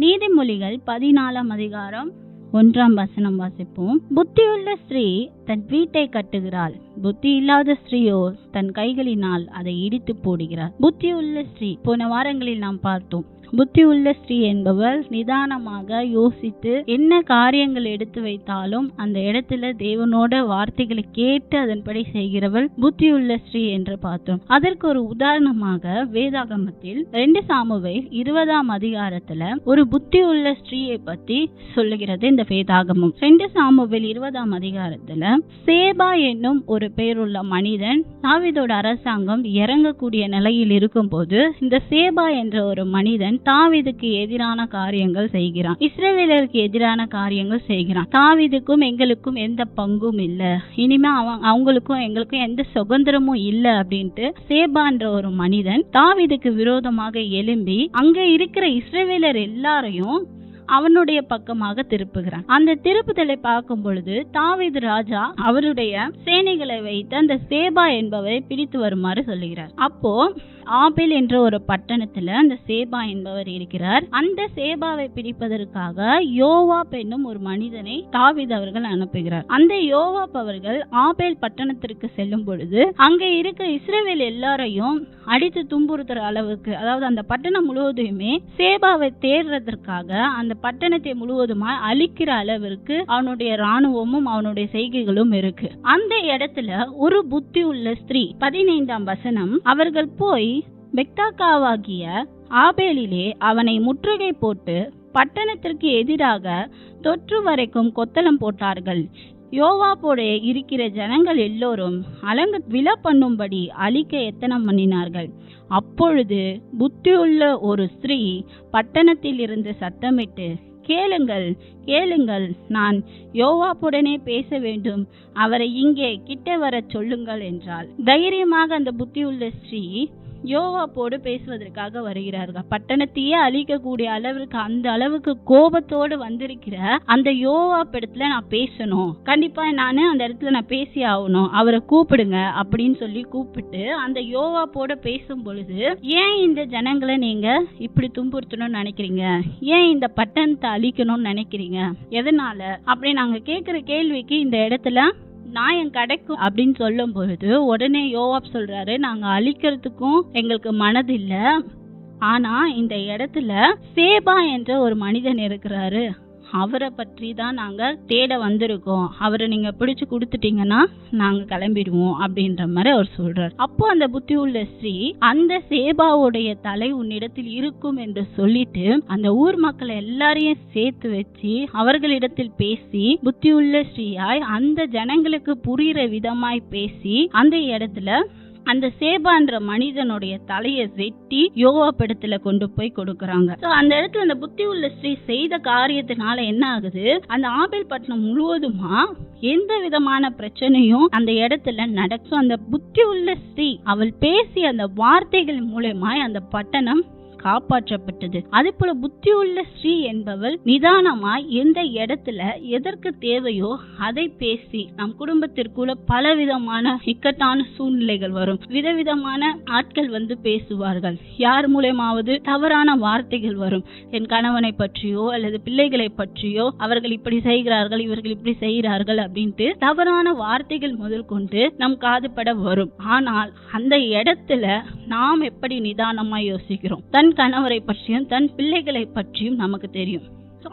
நீதிமொழிகள் 14ஆம் அதிகாரம் 1ஆம் வசனம் வாசிப்போம். புத்தியுள்ள ஸ்திரீ தன் வீட்டை கட்டுகிறாள், புத்தி இல்லாத ஸ்திரீயோ தன் கைகளினால் அதை இடித்து போடுகிறார். புத்தியுள்ள ஸ்திரீ போன வாரங்களில் நாம் பார்த்தோம். புத்தியுள்ள ஸ்திரீ என்பவர் நிதானமாக யோசித்து என்ன காரியங்கள் எடுத்து வைத்தாலும் அந்த இடத்துல தேவனோட வார்த்தைகளை கேட்டு அதன்படி செய்கிறவள் புத்தியுள்ள ஸ்திரீ என்று பார்த்தோம். அதற்கு ஒரு உதாரணமாக வேதாகமத்தில் 2 சாமுவேல் 20ஆம் அதிகாரத்துல ஒரு புத்தியுள்ள ஸ்திரீயை பத்தி சொல்லுகிறது இந்த வேதாகமம். 2 சாமுவேல் 20ஆம் அதிகாரத்துல சேபா என்னும் ஒரு பெயருள்ள மனிதன் தாவீதோட அரசாங்கம் இறங்கக்கூடிய நிலையில் இருக்கும் போது இந்த சேபா என்ற ஒரு மனிதன் தாவீதுக்கு எதிரான காரியங்கள் செய்கிறான், இஸ்ரவேலருக்கு எதிரான காரியங்கள் செய்கிறான். தாவீதுக்கும் எங்களுக்கும் எந்த பங்கும் இல்ல, இனிமே அவங்களுக்கும் எங்களுக்கும் எந்த சுதந்திரமும் இல்ல அப்படின்ட்டு சேபான்ற ஒரு மனிதன் தாவீதுக்கு விரோதமாக எழும்பி அங்க இருக்கிற இஸ்ரவேலர் எல்லாரையும் அவனுடைய பக்கமாக திருப்புகிறான். அந்த திருப்புதலை பார்க்கும் பொழுது தாவீது ராஜா அவருடைய சேனைகளை வைத்து அந்த சேபா என்பவரை பிடித்து வருமாறு சொல்லுகிறார். அப்போ ஆபேல் என்ற ஒரு பட்டணத்துல அந்த சேபா என்பவர் இருக்கிறார். அந்த சேபாவை பிடிப்பதற்காக யோவாப் என்னும் ஒரு மனிதனை தாவீது அவர்கள் அனுப்புகிறார். அந்த யோவாப் அவர்கள் ஆபேல் பட்டணத்திற்கு செல்லும் பொழுது அங்க இருக்கிற இஸ்ரவேல் எல்லாரையும் அடித்து துன்புறுத்துற அளவுக்கு, அதாவது அந்த பட்டணம் முழுவதுமே சேபாவை தேடுறதற்காக அந்த பட்டணத்தை முழுவதுமாய் அழிக்கிற அளவிற்கு அவனுடைய ராணுவமும் அவனுடைய செய்கைகளும் இருக்கு. அந்த இடத்துல ஒரு புத்தி உள்ள ஸ்திரீ 15ஆம் வசனம், அவர்கள் போய் பெக்தாக்காவாகிய ஆபேலிலே அவனை முற்றுகை போட்டு பட்டணத்திற்கு எதிராக தொற்று வரைக்கும் கொத்தளம் போட்டார்கள். யோவாபோட இருக்கிற ஜனங்கள் எல்லோரும் விழ பண்ணும்படி அழிக்க எத்தனம் பண்ணினார்கள். அப்பொழுது புத்தியுள்ள ஒரு ஸ்திரீ பட்டணத்தில் இருந்து சத்தமிட்டு, கேளுங்கள் கேளுங்கள், நான் யோவாபுடனே பேச வேண்டும், அவரை இங்கே கிட்ட வர சொல்லுங்கள் என்றாள். தைரியமாக அந்த புத்தியுள்ள ஸ்திரீ யோவாபோடு பேசுவதற்காக வருகிறார்கள். பட்டணத்தையே அழிக்கக்கூடிய அளவிற்கு அந்த அளவுக்கு கோபத்தோடு வந்திருக்கிற அந்த யோவாப் இடத்துல நான் பேசணும், கண்டிப்பா நானு அந்த இடத்துல நான் பேசி ஆகணும், அவரை கூப்பிடுங்க அப்படின்னு சொல்லி கூப்பிட்டு அந்த யோவாப்போட பேசும் பொழுது, ஏன் இந்த ஜனங்களை நீங்க இப்படி துன்புறுத்தணும்னு நினைக்கிறீங்க, ஏன் இந்த பட்டணத்தை அழிக்கணும்னு நினைக்கிறீங்க, எதனால அப்படி நாங்க கேட்கிற கேள்விக்கு இந்த இடத்துல நியாயம் கிடைக்கும் அப்படின்னு சொல்லும் பொழுது உடனே யோவாப் சொல்றாரு, நாங்க அழிக்கிறதுக்கும் எங்களுக்கு மனது இல்ல, ஆனா இந்த இடத்துல சேபா என்ற ஒரு மனிதன் இருக்கிறாரு, அவரை பற்றி தான் நாங்க தேட வந்திருக்கோம், அவரை நீங்க பிடிச்சு கொடுத்துட்டீங்கன்னா நாங்க கிளம்பிடுவோம் அப்படின்ற மாதிரி அவர் சொல்றாரு. அப்போ அந்த புத்தி உள்ள ஸ்ரீ, அந்த சேபாவுடைய தலை உன்னிடத்தில் இருக்கும் என்று சொல்லிட்டு அந்த ஊர் மக்களை எல்லாரையும் சேர்த்து வச்சு அவர்களிடத்தில் பேசி புத்தியுள்ள ஸ்ரீயாய் அந்த ஜனங்களுக்கு புரிகிற விதமாய் பேசி அந்த இடத்துல அந்த சேபான்ற மனிதனுடைய தலையை வெட்டி யோவாப் இடத்துல கொண்டு போய் கொடுக்கறாங்க. அந்த இடத்துல அந்த புத்தி உள்ள ஸ்ரீ செய்த காரியத்தினால என்ன ஆகுது, அந்த ஆபேல் பட்டணம் முழுவதுமா எந்த விதமான பிரச்சனையும் அந்த இடத்துல நடக்கும். அந்த புத்தி உள்ள ஸ்ரீ அவள் பேசிய அந்த வார்த்தைகள் மூலமா அந்த பட்டணம் காப்பாற்றப்பட்டது. அதே போல புத்தி உள்ள ஸ்ரீ என்பவள் நிதானமாய் எந்த இடத்துல எதற்கு தேவையோ அதை பேசி, நம் குடும்பத்திற்குள்ள பலவிதமான இக்கட்டான சூழ்நிலைகள் வரும், விதவிதமான ஆட்கள் வந்து பேசுவார்கள், யார் மூலமாவது தவறான வார்த்தைகள் வரும், என் கணவனை பற்றியோ அல்லது பிள்ளைகளை பற்றியோ, அவர்கள் இப்படி செய்கிறார்கள் இவர்கள் இப்படி செய்கிறார்கள் அப்படின்ட்டு தவறான வார்த்தைகள் முதல் கொண்டு நம் காதுபட வரும். ஆனால் அந்த இடத்துல நாம் எப்படி நிதானமாய் யோசிக்கிறோம், தன் கணவரை பற்றியும் தன் பிள்ளைகளை பற்றியும் நமக்கு தெரியும்.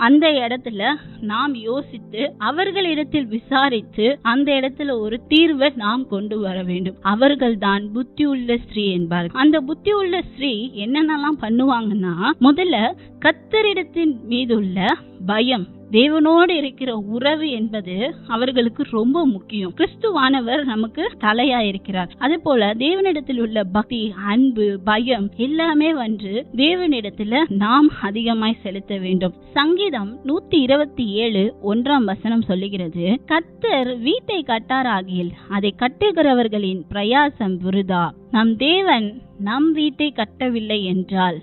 அந்த இடத்துல நாம் யோசித்து அவர்களிடத்தில் விசாரித்து அந்த இடத்துல ஒரு தீர்வை நாம் கொண்டு வர வேண்டும். அவர்கள் தான் புத்தி உள்ள ஸ்திரீ என்பார்கள். அந்த புத்தி உள்ள ஸ்திரீ என்னென்னலாம் பண்ணுவாங்கன்னா, முதல்ல கர்த்தரிடத்தின் மீதுள்ள பயம், தேவனோடு இருக்கிற உறவு என்பது அவர்களுக்கு ரொம்ப முக்கியம். கிறிஸ்துவானவர் நமக்கு தலையா இருக்கிறார். அதே போல தேவனிடத்தில் உள்ள பக்தி, அன்பு, பயம் எல்லாமே வந்து தேவனிடத்துல நாம் அதிகமாய் செலுத்த வேண்டும். சங்கீதம் 127 1ஆம் வசனம் சொல்லுகிறது, கர்த்தர் வீட்டை கட்டாராகில் அதை கட்டுகிறவர்களின் பிரயாசம் விருதா. நம் தேவன் நம் வீட்டை கட்டவில்லை என்றால்,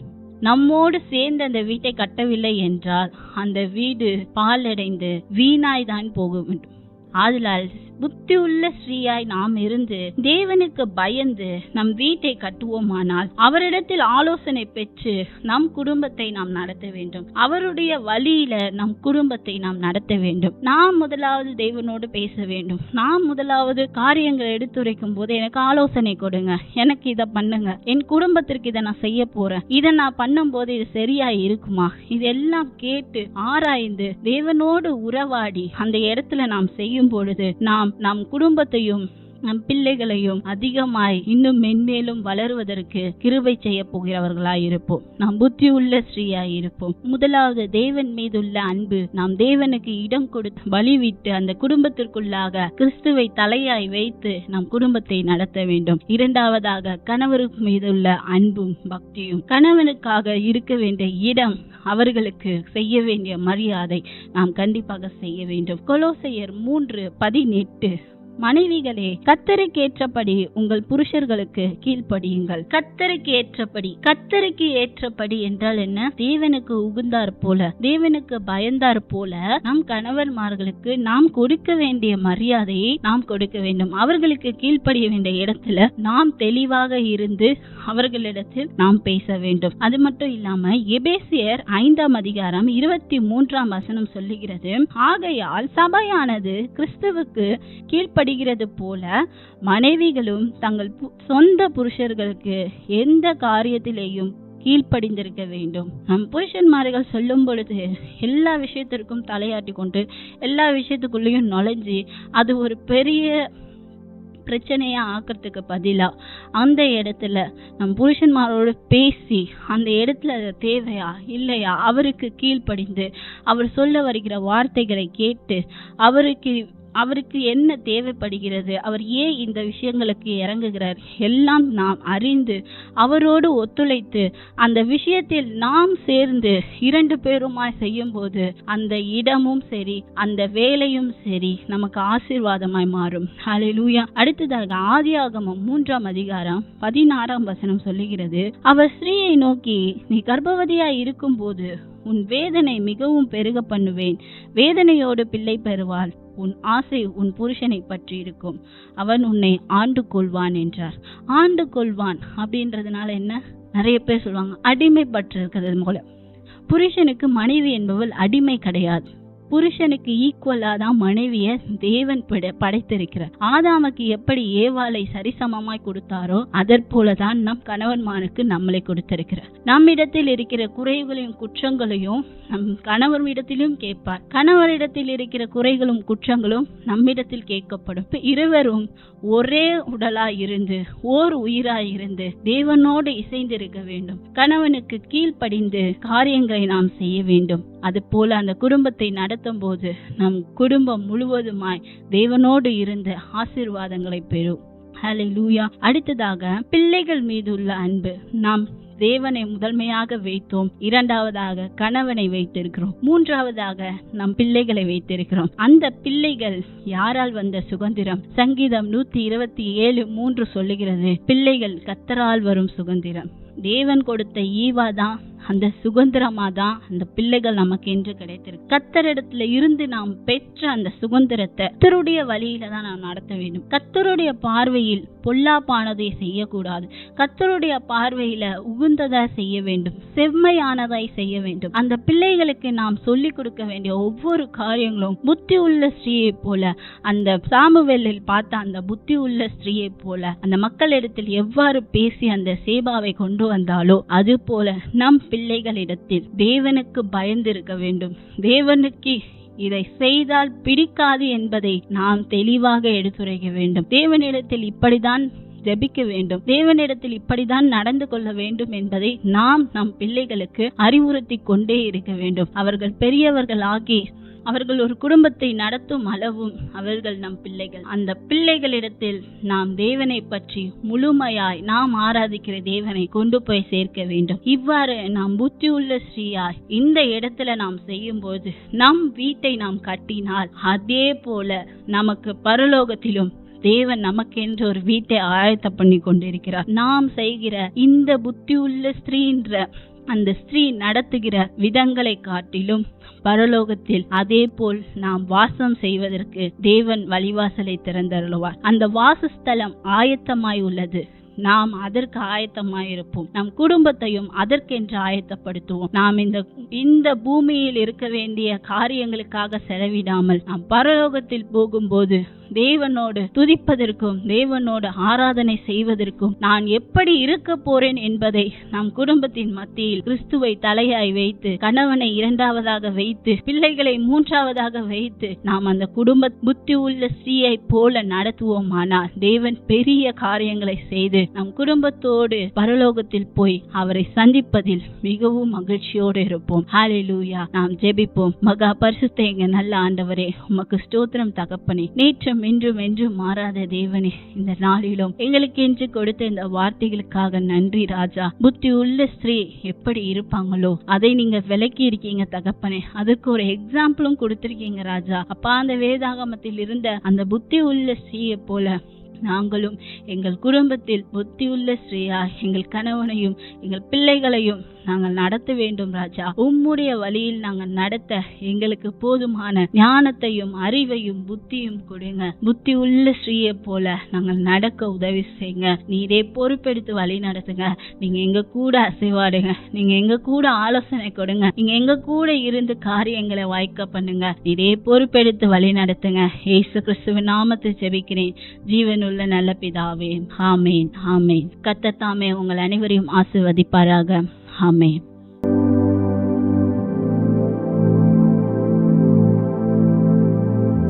நம்மோடு சேர்ந்து அந்த வீட்டை கட்டவில்லை என்றால் அந்த வீடு பாலடைந்து வீணாய்தான் போக வேண்டும். ஆதலால் புத்தி உள்ள ஸ்ரீயாய் நாம் இருந்து தேவனுக்கு பயந்து நம் வீட்டை கட்டுவோமானால் அவரிடத்தில் ஆலோசனை பெற்று நம் குடும்பத்தை நாம் நடத்த வேண்டும். அவருடைய வழியில நம் குடும்பத்தை நாம் நடத்த வேண்டும். நாம் முதலாவது தேவனோடு பேச வேண்டும். நாம் முதலாவது காரியங்களை எடுத்துரைக்கும் போது எனக்கு ஆலோசனை கொடுங்க, எனக்கு இதை பண்ணுங்க, என் குடும்பத்திற்கு இதை நான் செய்ய போறேன், இதை நான் பண்ணும் போது இது சரியா இருக்குமா, இதெல்லாம் கேட்டு ஆராய்ந்து தேவனோடு உறவாடி அந்த இடத்துல நாம் செய்யும் பொழுது நாம் நம் குடும்பத்தையும் நம் பிள்ளைகளையும் அதிகமாய் இன்னும் மென்மேலும் வளருவதற்கு கிருபை செய்ய போகிறவர்களாய் இருப்போம். நாம் புத்தி உள்ள ஸ்ரீயாய் இருப்போம். முதலாவது தேவன் மீதுள்ள அன்பு. நாம் தேவனுக்கு இடம் கொடுத்து வழிவிட்டு அந்த குடும்பத்திற்குள்ளாக கிறிஸ்துவை தலையாய் வைத்து நம் குடும்பத்தை நடத்த வேண்டும். இரண்டாவதாக கணவருக்கு மீதுள்ள அன்பும் பக்தியும். கணவனுக்காக இருக்க வேண்டிய இடம், அவர்களுக்கு செய்ய வேண்டிய மரியாதை நாம் கண்டிப்பாக செய்ய வேண்டும். கொலோசையர் 3:18 மனைவிகளே, கர்த்தருக்கு ஏற்றபடி உங்கள் புருஷர்களுக்கு கீழ்ப்படியுங்கள். கர்த்தருக்கு ஏற்றபடி. கர்த்தருக்கு ஏற்றபடி என்றால் என்ன? தேவனுக்கு உகுந்தார் போல, தேவனுக்கு பயந்தார் போல நம் கணவன்மார்களுக்கு நாம் கொடுக்க வேண்டிய மரியாதையை நாம் கொடுக்க வேண்டும். அவர்களுக்கு கீழ்ப்படிய வேண்டிய இடத்துல நாம் தெளிவாக இருந்து அவர்களிடத்தில் நாம் பேச வேண்டும். அது மட்டும் இல்லாம எபேசியர் 5:23 சொல்லுகிறது, ஆகையால் சபையானது கிறிஸ்துவுக்கு கீழ்ப்படிகிறது போல மனைவிகளும் தங்கள் சொந்த புருஷர்களுக்கு எந்த காரியத்திலேயும் கீழ்ப்படிந்திருக்க வேண்டும். நம் புருஷன்மார்கள் சொல்லும் பொழுது எல்லா விஷயத்திற்கும் தலையாட்டி கொண்டு எல்லா விஷயத்துக்குள்ளேயும் நுழைஞ்சி அது ஒரு பெரிய பிரச்சனையா ஆக்கிறதுக்கு பதிலா அந்த இடத்துல நம் புருஷன்மாரோடு பேசி அந்த இடத்துல தேவையா இல்லையா அவருக்கு கீழ்ப்படிந்து அவர் சொல்ல வருகிற வார்த்தைகளை கேட்டு அவருக்கு என்ன தேவைப்படுகிறது, அவர் ஏன் இந்த விஷயங்களுக்கு இறங்குகிறார் எல்லாம் நாம் அறிந்து அவரோடு ஒத்துழைத்து அந்த விஷயத்தில் நாம் சேர்ந்து 2 பேருமாய் செய்யும் போது அந்த இடமும் சரி அந்த வேலையும் சரி நமக்கு ஆசீர்வாதமாய் மாறும். ஹல்லேலூயா. அடுத்ததாக ஆதியாகமம் 3:16 சொல்லுகிறது, அவர் ஸ்திரீயை நோக்கி, நீ கர்ப்பவதியாய் இருக்கும் போது உன் வேதனை மிகவும் பெருக பண்ணுவேன், வேதனையோடு பிள்ளை பெறுவாள், உன் ஆசை உன் புருஷனை பற்றி இருக்கும், அவன் உன்னை ஆண்டு கொள்வான் என்றார். ஆண்டு கொள்வான் அப்படின்றதுனால என்ன? நிறைய பேர் சொல்லுவாங்க அடிமைப்பட்டு இருக்கிறது போல. புருஷனுக்கு மனைவி என்பவள் அடிமை கிடையாது. புருஷனுக்கு ஈக்குவலா தான் மனைவிய தேவன் படைத்திருக்கிறார். ஆதாமுக்கு எப்படி ஏவாளை சரிசமமாய் கொடுத்தாரோ அதற்போலதான் நம் கணவன்மாருக்கு நம்மளை கொடுத்திருக்கிறார். நம்மிடத்தில் இருக்கிற குறைகளையும் குற்றங்களையும் நம் கணவரிடத்திலும் கேட்பார். கணவரிடத்தில் இருக்கிற குறைகளும் குற்றங்களும் நம்மிடத்தில் கேட்கப்படும். இருவரும் ஒரே உடலாய் இருந்து ஓர் உயிராய் இருந்து தேவனோடு இசைந்திருக்க வேண்டும். கணவனுக்கு கீழ்ப்படிந்து காரியங்களை நாம் செய்ய வேண்டும். அது போல அந்த குடும்பத்தை நடத்தும் போது நம் குடும்பம் முழுவதுமாய் தேவனோடு இருந்த ஆசீர்வாதங்களை பெறும். ஹல்லேலூயா. அடுத்ததாக பிள்ளைகள் மீது உள்ள அன்பு. நாம் தேவனை முதன்மையாக வைத்தோம். இரண்டாவதாக கணவனை வைத்திருக்கிறோம். மூன்றாவதாக நம் பிள்ளைகளை வைத்திருக்கிறோம். அந்த பிள்ளைகள் யாரால் வந்த சுதந்திரம்? சங்கீதம் 127:3 சொல்லுகிறது, பிள்ளைகள் கர்த்தரால் வரும் சுதந்திரம். தேவன் கொடுத்த ஈவாதான் அந்த சுதந்திரமாதான் அந்த பிள்ளைகள் நமக்கு என்று கிடைத்திருக்கு. கர்த்தரிடத்துல இருந்து நாம் பெற்ற அந்த சுதந்திரத்தை கர்த்தருடைய வழியில தான் நாம் நடத்த வேண்டும். கர்த்தருடைய பார்வையில் பொல்லாப்பானதை செய்யக்கூடாது. கர்த்தருடைய பார்வையில உகுந்ததா செய்ய வேண்டும், செம்மையானதாய் செய்ய வேண்டும். அந்த பிள்ளைகளுக்கு நாம் சொல்லிக் கொடுக்க வேண்டிய ஒவ்வொரு காரியங்களும் புத்தி உள்ள ஸ்திரீயை போல, அந்த சாமுவேலில் பார்த்த அந்த புத்தி உள்ள ஸ்திரீயை போல அந்த மக்களிடத்தில் எவ்வாறு பேசி அந்த சேபாவை கொண்டு வந்தாலோ அது போல நம் பிள்ளைகளிடத்தில் தேவனுக்கு பயந்திருக்க வேண்டும். தேவனுக்கு இதை செய்தால் பிடிக்காது என்பதை நாம் தெளிவாக எடுத்துரைக்க வேண்டும். தேவனிடத்தில் இப்படிதான் ஜெபிக்க வேண்டும், தேவனிடத்தில் இப்படிதான் நடந்து கொள்ள வேண்டும் என்பதை நாம் நம் பிள்ளைகளுக்கு அறிவுறுத்தி கொண்டே இருக்க வேண்டும். அவர்கள் பெரியவர்கள் ஆகி அவர்கள் ஒரு குடும்பத்தை நடத்தும் அளவும் அவர்கள் நம் பிள்ளைகள். அந்த பிள்ளைகளிடத்தில் நாம் தேவனை பற்றி முழுமையாய் நாம் ஆராதிக்கிற தேவனை கொண்டு போய் சேர்க்க வேண்டும். இவ்வாறு நாம் புத்தி உள்ள ஸ்ரீயாய் இந்த இடத்துல நாம் செய்யும் போது நம் வீட்டை நாம் கட்டினால் அதே போல நமக்கு பரலோகத்திலும் தேவன் நமக்கென்று ஒரு வீட்டை ஆயத்த பண்ணி கொண்டிருக்கிறார். நாம் செய்கிற இந்த புத்தி உள்ள ஸ்திரீன்ற அந்த ஸ்திரீ நடத்துகிற விதங்களை காட்டிலும் பரலோகத்தில் அதே போல் நாம் வாசம் செய்வதற்கு தேவன் வழிவாசலை திறந்தருளுவார். அந்த வாசஸ்தலம் ஆயத்தமாய் உள்ளது. நாம் அதற்கு ஆயத்தமாயிருப்போம். நம் குடும்பத்தையும் அதற்கென்று ஆயத்தப்படுத்துவோம். நாம் இந்த பூமியில் இருக்க வேண்டிய காரியங்களுக்காக செலவிடாமல் நாம் பரலோகத்தில் போகும்போது தேவனோடு துதிப்பதற்கும் தேவனோடு ஆராதனை செய்வதற்கும் நான் எப்படி இருக்க போறேன் என்பதை நம் குடும்பத்தின் மத்தியில் கிறிஸ்துவை தலையாய் வைத்து, கணவனை இரண்டாவதாக வைத்து, பிள்ளைகளை மூன்றாவதாக வைத்து நாம் அந்த குடும்ப புத்தி உள்ள ஸ்திரீயை போல நடத்துவோமானால் தேவன் பெரிய காரியங்களை செய்து நம் குடும்பத்தோடு பரலோகத்தில் போய் அவரை சந்திப்பதில் மிகவும் மகிழ்ச்சியோடு இருப்போம். ஹல்லேலூயா. நாம் ஜெபிப்போம். மகா பரிசுத்த எங்க நல்ல ஆண்டவரே, உமக்கு ஸ்தோத்திரம் தகப்பனே. நேற்று இன்றும் என்றும் மாறாத தேவனே, இந்த நாளிலும் எங்களுக்கு என்று கொடுத்த இந்த வார்த்தைகளுக்காக நன்றி ராஜா. புத்தி உள்ள ஸ்திரீ எப்படி இருப்பாங்களோ அதை நீங்க விளக்கி இருக்கீங்க தகப்பனே. அதுக்கு ஒரு எக்ஸாம்பிளும் கொடுத்திருக்கீங்க ராஜா. அப்பா, அந்த வேதாகமத்தில் இருந்த அந்த புத்தி உள்ள ஸ்திரீயை போல நாங்களும் எங்கள் குடும்பத்தில் புத்தி உள்ள ஸ்திரீயா எங்கள் கணவனையும் எங்கள் பிள்ளைகளையும் நாங்கள் நடத்த வேண்டும் ராஜா. உம்முடைய வழியில் நாங்கள் நடத்த எங்களுக்கு போதுமான ஞானத்தையும் அறிவையும் புத்தியும் கொடுங்க. புத்தி உள்ள ஸ்திரீயை போல நாங்கள் நடக்க உதவி செய்யுங்க. நீரே பொறுப்பெடுத்து வழி நடத்துங்க. நீங்க எங்க கூட அசைவாடுங்க. நீங்க எங்க கூட ஆலோசனை கொடுங்க. நீங்க எங்க கூட இருந்து காரியங்களை வாய்க்க பண்ணுங்க. நீரே பொறுப்பெடுத்து வழி நடத்துங்க. இயேசு கிறிஸ்துவின் நாமத்தில் ஜெபிக்கிறேன் ஜீவனுள்ள நல்ல பிதாவே. ஆமேன், ஆமேன். கர்த்தர் தாமே உங்கள் அனைவரையும் ஆசீர்வதிப்பாராக. ஆமென்.